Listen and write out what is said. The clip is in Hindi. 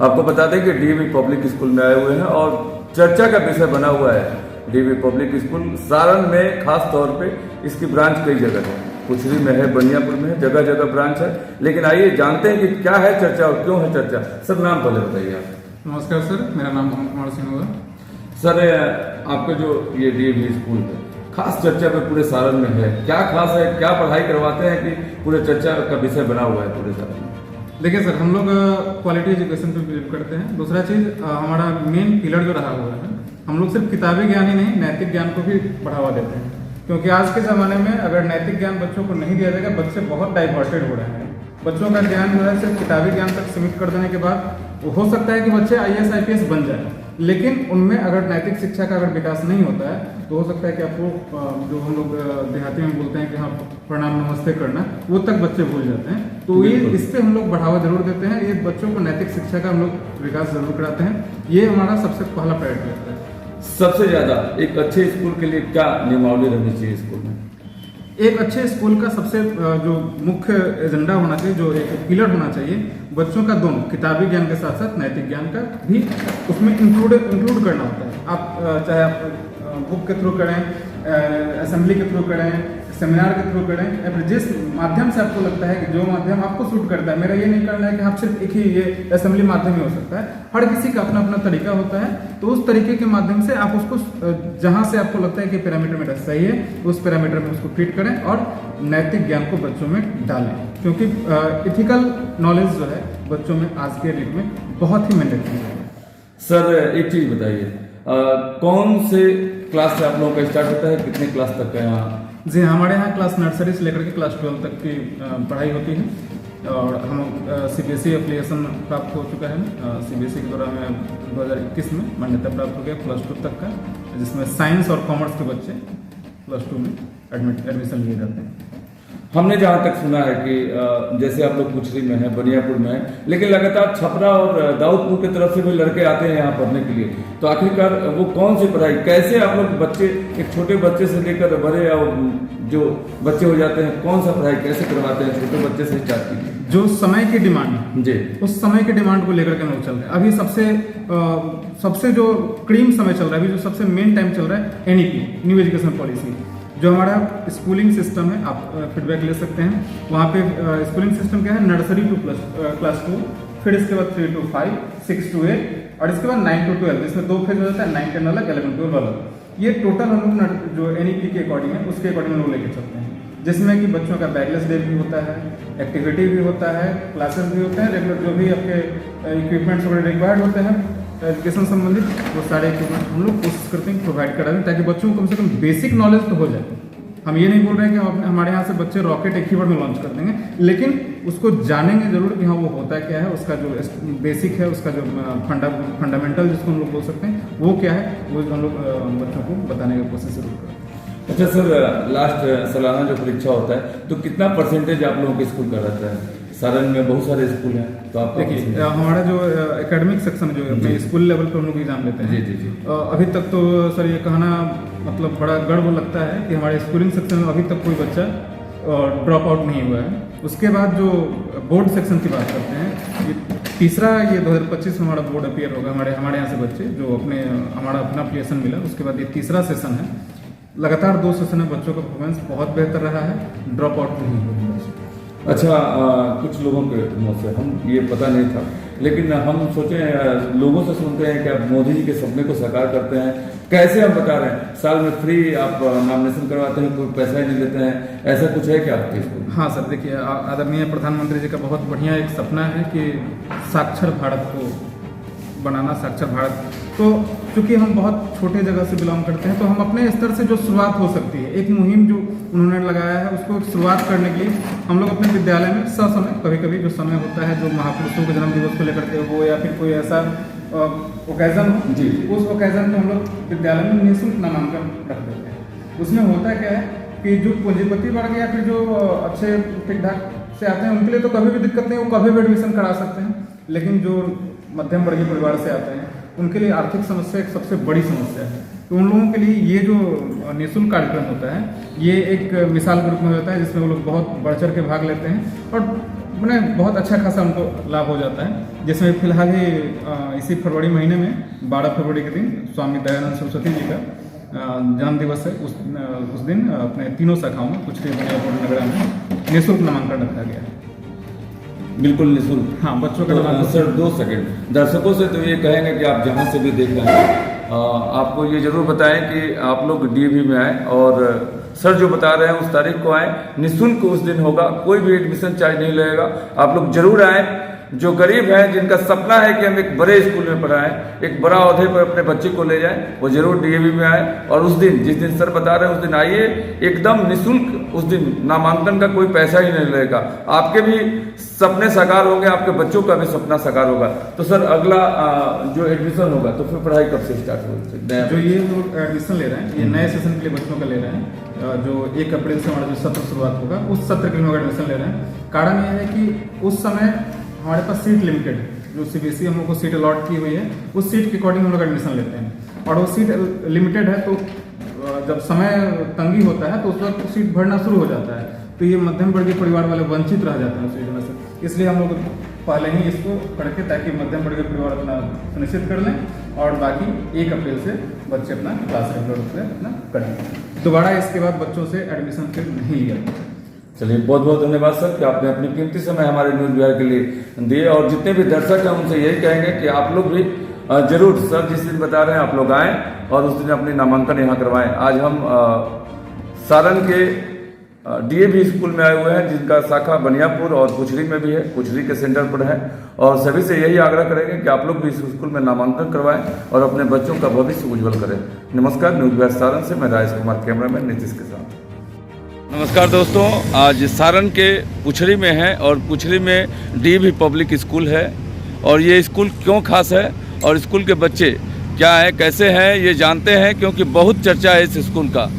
आपको बता दें कि डीएवी पब्लिक स्कूल में आए हुए हैं और चर्चा का विषय बना हुआ है डीएवी पब्लिक स्कूल सारण में। खास तौर पे इसकी ब्रांच कई जगह है, कुचरी में है, बनियापुर में है, जगह जगह ब्रांच है। लेकिन आइए जानते हैं कि क्या है चर्चा और क्यों है चर्चा। सर नाम पहले बताइए आप। नमस्कार सर, मेरा नाम मोहन कुमार सिंह होगा। सर आपका जो ये डीएवी स्कूल है खास चर्चा में पूरे सारण में है, क्या खास है, क्या पढ़ाई करवाते हैं कि पूरे चर्चा का विषय बना हुआ है पूरे सारण में? देखिए सर, हम लोग क्वालिटी एजुकेशन पे बिलीव करते हैं। दूसरा चीज हमारा मेन पिलर जो रहा हुआ है, हम लोग सिर्फ किताबी ज्ञान ही नहीं नैतिक ज्ञान को भी बढ़ावा देते हैं। क्योंकि आज के ज़माने में अगर नैतिक ज्ञान बच्चों को नहीं दिया जाएगा, बच्चे बहुत डाइवर्टेड हो रहे हैं। बच्चों का ज्ञान जो है सिर्फ किताबी ज्ञान तक सीमित कर देने के बाद हो सकता है कि बच्चे IAS IPS बन जाए, लेकिन उनमें अगर नैतिक शिक्षा का अगर विकास नहीं होता है तो हो सकता है कि आपको जो हम लोग देहाती में बोलते हैं कि हाँ प्रणाम नमस्ते करना, वो तक बच्चे भूल जाते हैं। तो ये इस पे हम लोग बढ़ावा जरूर देते हैं। ये बच्चों को नैतिक शिक्षा का हम लोग विकास जरूर कराते हैं। ये हमारा सबसे पहला प्रायोरिटी रहता है। सबसे ज्यादा एक अच्छे स्कूल के लिए क्या नियमावली रहनी चाहिए स्कूल में? एक अच्छे स्कूल का सबसे जो मुख्य एजेंडा होना चाहिए, जो एक पिलर होना चाहिए, बच्चों का दोनों किताबी ज्ञान के साथ साथ नैतिक ज्ञान का भी उसमें इंक्लूड करना होता है। आप चाहे आप बुक के थ्रू करें, असेंबली के थ्रू करें, सेमिनार के थ्रू करें, या फिर जिस माध्यम से आपको लगता है कि जो माध्यम आपको सूट करता है। मेरा ये नहीं करना है कि आप सिर्फ एक ही ये असेंबली माध्यम ही हो सकता है। हर किसी का अपना अपना तरीका होता है। तो उस तरीके के माध्यम से आप उसको जहां से आपको लगता है कि पैरामीटर मेरा सही है, उस पैरामीटर में उसको फिट करें और नैतिक ज्ञान को बच्चों में डालें। क्योंकि इथिकल नॉलेज जो है बच्चों में आज के डेट में बहुत ही मैंडेटरी है। सर एक चीज बताइए, कौन से क्लास से आप लोगों का स्टार्ट होता है, कितने क्लास तक का यहाँ? जी, हमारे यहाँ क्लास नर्सरी से लेकर के क्लास 12 तक की पढ़ाई होती है और हम CBSE एफिलिएशन प्राप्त हो चुका है। CBSE के द्वारा हमें 2021 में मान्यता प्राप्त हो गया +2 तक का, जिसमें साइंस और कॉमर्स के बच्चे +2 में एडमिशन लिए जाते हैं। हमने जहाँ तक सुना है कि जैसे आप लोग कुचरी में है, बनियापुर में है, लेकिन लगातार छपरा और दाऊदपुर की तरफ से भी लड़के आते हैं यहाँ पढ़ने के लिए। तो आखिरकार वो कौन सी पढ़ाई, कैसे आप लोग बच्चे, एक छोटे बच्चे से लेकर बड़े और जो बच्चे हो जाते हैं, कौन सा पढ़ाई कैसे करवाते हैं? छोटे बच्चे से स्टार्ट कीजिए। जो समय की डिमांड जी, उस समय की डिमांड को लेकर के हम लोग चल रहे हैं। अभी सबसे जो क्रीम समय चल रहा है, अभी जो सबसे मेन टाइम चल रहा है NEP, न्यू एजुकेशन पॉलिसी, जो हमारा स्कूलिंग सिस्टम है। आप फीडबैक ले सकते हैं। वहाँ पे स्कूलिंग सिस्टम क्या है, नर्सरी टू क्लास 2, फिर इसके बाद 3 to 5, 6 to 8 और इसके बाद 9 to 12, जिसमें 2 फेज हो जाता है, 9, 10 अलग, 11, 12 अलग। ये टोटल हम लोग जो NEP के अकॉर्डिंग है उसके अकॉर्डिंग लोग लेके चलते हैं, जिसमें कि बच्चों का बैकलेस डे भी होता है, एक्टिविटी भी होता है, क्लासेस भी होते हैं, रेगुलर जो भी आपके इक्विपमेंट्स वगैरह रिक्वायर्ड होते हैं एजुकेशन संबंधित, वो सारे इक्विपमेंट हम लोग कोशिश करते हैं प्रोवाइड करा दें, ताकि बच्चों को कम से कम बेसिक नॉलेज तो हो जाए। हम ये नहीं बोल रहे हैं कि हमारे यहाँ से बच्चे रॉकेट एक ही बार में लॉन्च कर देंगे, लेकिन उसको जानेंगे जरूर कि हाँ वो होता क्या है, उसका जो बेसिक है, उसका जो फंडामेंटल जिसको हम लोग बोल सकते हैं वो क्या है, वो हम लोग बच्चों को बताने की कोशिश जरूर करते हैं। अच्छा सर, लास्ट सालाना जो परीक्षा होता है तो कितना % आप लोगों के स्कूल का रहता है? सारण में बहुत सारे स्कूल हैं, तो आप देखिए हमारा जो एकेडमिक सेक्शन जो अपने स्कूल लेवल पर हम लोग एग्जाम लेते हैं। जी। अभी तक तो सर ये कहना मतलब बड़ा गर्व लगता है कि हमारे स्कूलिंग सेक्शन में अभी तक कोई बच्चा ड्रॉप आउट नहीं हुआ है। उसके बाद जो बोर्ड सेक्शन की बात करते हैं, ये तीसरा, ये 2025 में हमारा बोर्ड अपीयर होगा। हमारे यहाँ से बच्चे जो हमारा अपना अप्लीकेशन मिला, उसके बाद ये तीसरा सेशन है। लगातार 2 सेशन में बच्चों का परफॉर्मेंस बहुत बेहतर रहा है, ड्रॉप आउट नहीं हुआ। अच्छा, कुछ लोगों के मुँह से हम ये पता नहीं था, लेकिन हम सोचे लोगों से सुनते हैं कि आप मोदी जी के सपने को साकार करते हैं। कैसे हम बता रहे हैं, साल में फ्री आप नॉमिनेशन करवाते हैं, कोई पैसा ही नहीं लेते हैं, ऐसा कुछ है क्या आपके स्कूल? हाँ सर, देखिए आदरणीय प्रधानमंत्री जी का बहुत बढ़िया एक सपना है कि साक्षर भारत को बनाना, साक्षर भारत। तो चूंकि हम बहुत छोटे जगह से बिलोंग करते हैं, तो हम अपने स्तर से जो शुरुआत हो सकती है, एक मुहिम जो उन्होंने लगाया है, उसको शुरुआत करने के लिए हम लोग अपने विद्यालय में ससमय कभी कभी जो समय होता है, जो महापुरुषों के जन्म दिवस को लेकर के हो या फिर कोई ऐसा ओकेजन हो जी, उस ओकेजन में हम लोग विद्यालय में निःशुल्क नामांकन रख देते हैं। उसमें होता क्या है कि जो पूंजीपति वर्ग या फिर जो अच्छे ठीक ठाक से आते हैं, उनके लिए तो कभी भी दिक्कत नहीं, वो कभी भी एडमिशन करा सकते हैं। लेकिन जो मध्यम वर्गीय परिवार से आते हैं, उनके लिए आर्थिक समस्या एक सबसे बड़ी समस्या है। तो उन लोगों के लिए ये जो निःशुल्क कार्यक्रम होता है, ये एक मिसाल के रूप में होता है, जिसमें वो लोग बहुत बढ़ चढ़ के भाग लेते हैं और मैंने बहुत अच्छा खासा उनको लाभ हो जाता है। जिसमें फिलहाल ही इसी फरवरी महीने में 12 फरवरी के दिन स्वामी दयानंद सरस्वती जी का जन्म दिवस है। उस दिन अपने तीनों शाखाओं में कुछ नगरा में निःशुल्क नामांकन रखा गया है। बिल्कुल निःशुल्क। हाँ, बच्चों का तो नामांकन। सर 2 सेकंड, दर्शकों से तो ये कहेंगे कि आप जहाँ से भी देख रहे हैं आपको ये जरूर बताएं कि आप लोग डीएवी में आए और सर जो बता रहे हैं उस तारीख को आए, निःशुल्क उस दिन होगा, कोई भी एडमिशन चार्ज नहीं लगेगा। आप लोग जरूर आए। जो गरीब हैं, जिनका सपना है कि हम एक बड़े स्कूल में पढ़ाएं, एक बड़ा ओहदे पर अपने बच्चे को ले जाएं, वो जरूर डीएवी में आए। और उस दिन जिस दिन सर बता रहे हैं उस दिन आइए, एकदम निःशुल्क। उस दिन नामांकन का कोई पैसा ही नहीं लगेगा। आपके भी सपने साकार होंगे, आपके बच्चों का भी सपना साकार होगा। तो सर अगला जो एडमिशन होगा तो फिर पढ़ाई कब से स्टार्ट होगी? जो ये लोग एडमिशन ले रहे हैं, ये नए सेशन के लिए बच्चों का ले रहे हैं। जो 1 अप्रैल से हमारा जो सत्र शुरुआत होगा, उस सत्र के लिए लोग एडमिशन ले रहे हैं। कारण ये है कि उस समय हमारे पास सीट लिमिटेड है। जो सीबीएसई हम लोग को सीट अलॉट की हुई है, उस सीट के अकॉर्डिंग हम लोग एडमिशन लेते हैं। और वो सीट लिमिटेड है, तो जब समय तंगी होता है तो उस वक्त सीट भरना शुरू हो जाता है। तो ये मध्यम वर्गीय परिवार वाले वंचित रह जाते हैं उस योजना से। इसलिए हम लोग पहले ही इसको करके, ताकि मध्यम वर्गीय परिवार अपना सुनिश्चित कर लें और बाकी 1 अप्रैल से बच्चे अपना क्लास रेगुलर से अपना करें। दोबारा इसके बाद बच्चों से एडमिशन फिर नहीं लिया। चलिए, बहुत बहुत धन्यवाद सर कि आपने अपनी कीमती समय हमारे न्यूज़ बिहार के लिए दिए। और जितने भी दर्शक हैं उनसे यही कहेंगे कि आप लोग भी जरूर सर जिस दिन बता रहे हैं आप लोग आएँ और उस दिन अपनी नामांकन यहाँ करवाएं। आज हम सारण के डीएवी स्कूल में आए हुए हैं, जिनका शाखा बनियापुर और कुचरी में भी है, कुचरी के सेंटर पर है। और सभी से यही आग्रह करेंगे कि आप लोग भी इस स्कूल में नामांकन करवाएं और अपने बच्चों का भविष्य उज्जवल करें। नमस्कार, न्यूज़ बिहार सारण से मैं राजेश कुमार, कैमरामैन नीतीश के साथ। नमस्कार दोस्तों, आज सारण के कुचरी में है और कुचरी में डीएवी पब्लिक स्कूल है। और ये स्कूल क्यों खास है और स्कूल के बच्चे क्या है, कैसे हैं, ये जानते हैं, क्योंकि बहुत चर्चा है इस स्कूल का।